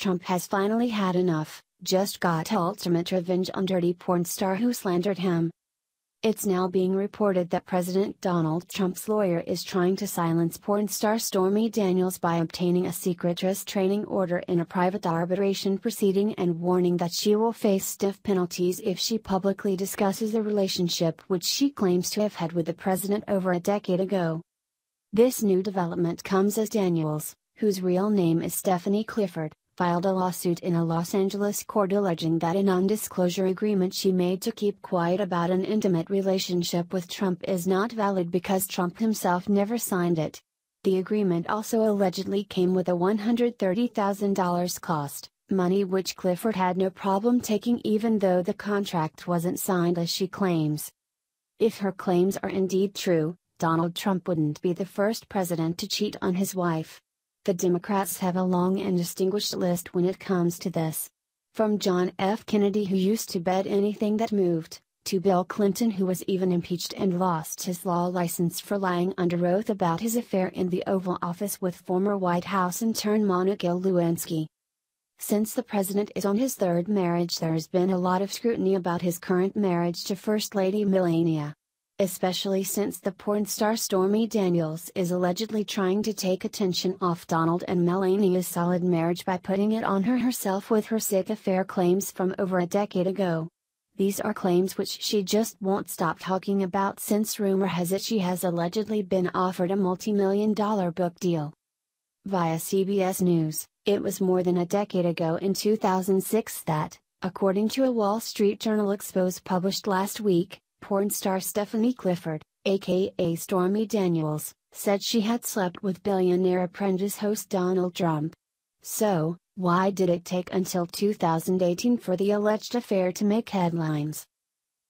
Trump has finally had enough, just got ultimate revenge on dirty porn star who slandered him. It's now being reported that President Donald Trump's lawyer is trying to silence porn star Stormy Daniels by obtaining a secret restraining order in a private arbitration proceeding and warning that she will face stiff penalties if she publicly discusses the relationship which she claims to have had with the president over a decade ago. This new development comes as Daniels, whose real name is Stephanie Clifford, filed a lawsuit in a Los Angeles court alleging that a non-disclosure agreement she made to keep quiet about an intimate relationship with Trump is not valid because Trump himself never signed it. The agreement also allegedly came with a $130,000 cost, money which Clifford had no problem taking even though the contract wasn't signed as she claims. If her claims are indeed true, Donald Trump wouldn't be the first president to cheat on his wife. The Democrats have a long and distinguished list when it comes to this. From John F. Kennedy, who used to bet anything that moved, to Bill Clinton, who was even impeached and lost his law license for lying under oath about his affair in the Oval Office with former White House intern Monica Lewinsky. Since the president is on his third marriage, there's been a lot of scrutiny about his current marriage to First Lady Melania. Especially since the porn star Stormy Daniels is allegedly trying to take attention off Donald and Melania's solid marriage by putting it on her herself with her sick affair claims from over a decade ago. These are claims which she just won't stop talking about since rumor has it she has allegedly been offered a multi-million-dollar book deal. Via CBS News, it was more than a decade ago in 2006 that, according to a Wall Street Journal expose published last week, porn star Stephanie Clifford, aka Stormy Daniels, said she had slept with billionaire Apprentice host Donald Trump. So, why did it take until 2018 for the alleged affair to make headlines?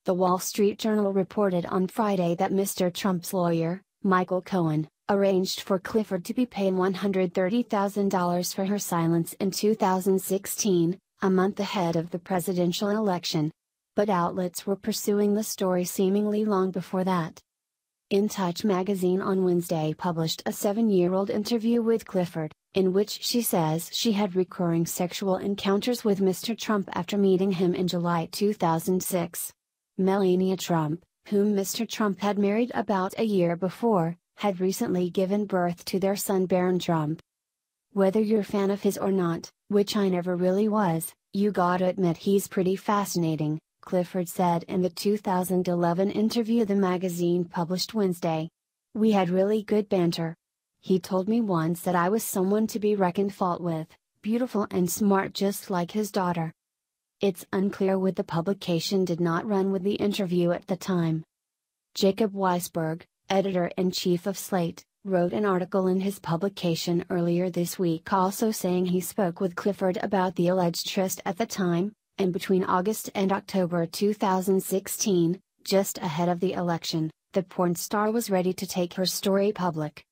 The Wall Street Journal reported on Friday that Mr. Trump's lawyer, Michael Cohen, arranged for Clifford to be paid $130,000 for her silence in 2016, a month ahead of the presidential election. But outlets were pursuing the story seemingly long before that. In Touch magazine on Wednesday published a 7-year-old interview with Clifford, in which she says she had recurring sexual encounters with Mr. Trump after meeting him in July 2006. Melania Trump, whom Mr. Trump had married about a year before, had recently given birth to their son Barron Trump. Whether you're a fan of his or not, which I never really was, you gotta admit he's pretty fascinating, Clifford said in the 2011 interview the magazine published Wednesday. We had really good banter. He told me once that I was someone to be reckoned fault with, beautiful and smart just like his daughter. It's unclear why the publication did not run with the interview at the time. Jacob Weisberg, editor-in-chief of Slate, wrote an article in his publication earlier this week also saying he spoke with Clifford about the alleged tryst at the time, and between August and October 2016, just ahead of the election, the porn star was ready to take her story public.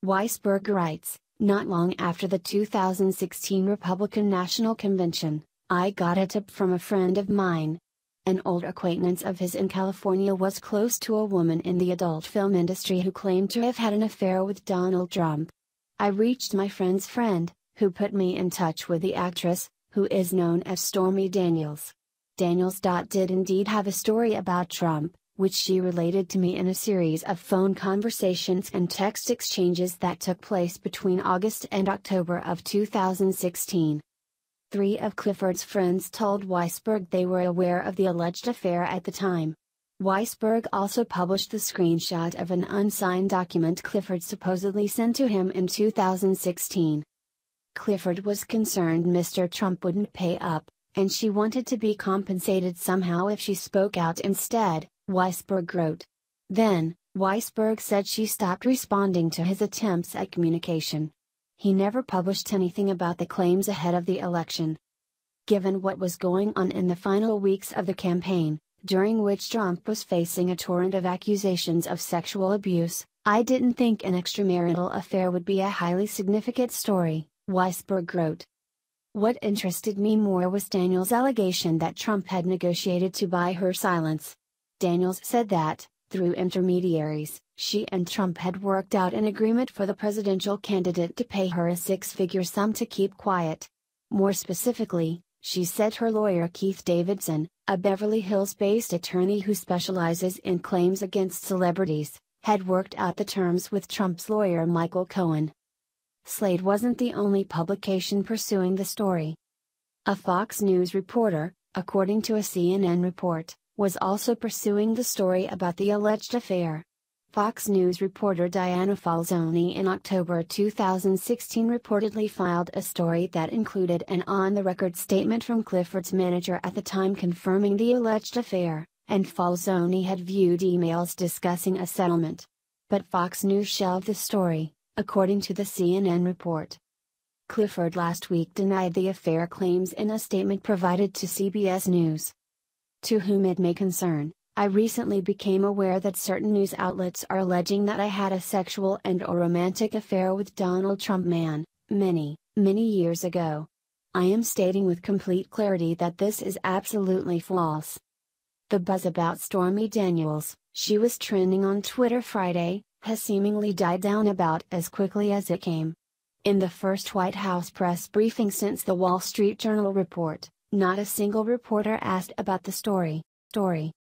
Weisberg writes, not long after the 2016 Republican National Convention, I got a tip from a friend of mine. An old acquaintance of his in California was close to a woman in the adult film industry who claimed to have had an affair with Donald Trump. I reached my friend's friend, who put me in touch with the actress, who is known as Stormy Daniels. Daniels did indeed have a story about Trump, which she related to me in a series of phone conversations and text exchanges that took place between August and October of 2016. 3 of Clifford's friends told Weisberg they were aware of the alleged affair at the time. Weisberg also published the screenshot of an unsigned document Clifford supposedly sent to him in 2016. Clifford was concerned Mr. Trump wouldn't pay up, and she wanted to be compensated somehow if she spoke out instead, Weisberg wrote. Then, Weisberg said she stopped responding to his attempts at communication. He never published anything about the claims ahead of the election. Given what was going on in the final weeks of the campaign, during which Trump was facing a torrent of accusations of sexual abuse, I didn't think an extramarital affair would be a highly significant story, Weisberg wrote. What interested me more was Daniels' allegation that Trump had negotiated to buy her silence. Daniels said that, through intermediaries, she and Trump had worked out an agreement for the presidential candidate to pay her a 6-figure sum to keep quiet. More specifically, she said her lawyer Keith Davidson, a Beverly Hills-based attorney who specializes in claims against celebrities, had worked out the terms with Trump's lawyer Michael Cohen. Slate wasn't the only publication pursuing the story. A Fox News reporter, according to a CNN report, was also pursuing the story about the alleged affair. Fox News reporter Diana Falzoni in October 2016 reportedly filed a story that included an on-the-record statement from Clifford's manager at the time confirming the alleged affair, and Falzoni had viewed emails discussing a settlement. But Fox News shelved the story, according to the CNN report. Clifford last week denied the affair claims in a statement provided to CBS News. To whom it may concern, I recently became aware that certain news outlets are alleging that I had a sexual and/or romantic affair with Donald Trump many years ago. I am stating with complete clarity that this is absolutely false. The buzz about Stormy Daniels, she was trending on Twitter Friday, has seemingly died down about as quickly as it came. In the first White House press briefing since the Wall Street Journal report, not a single reporter asked about the story.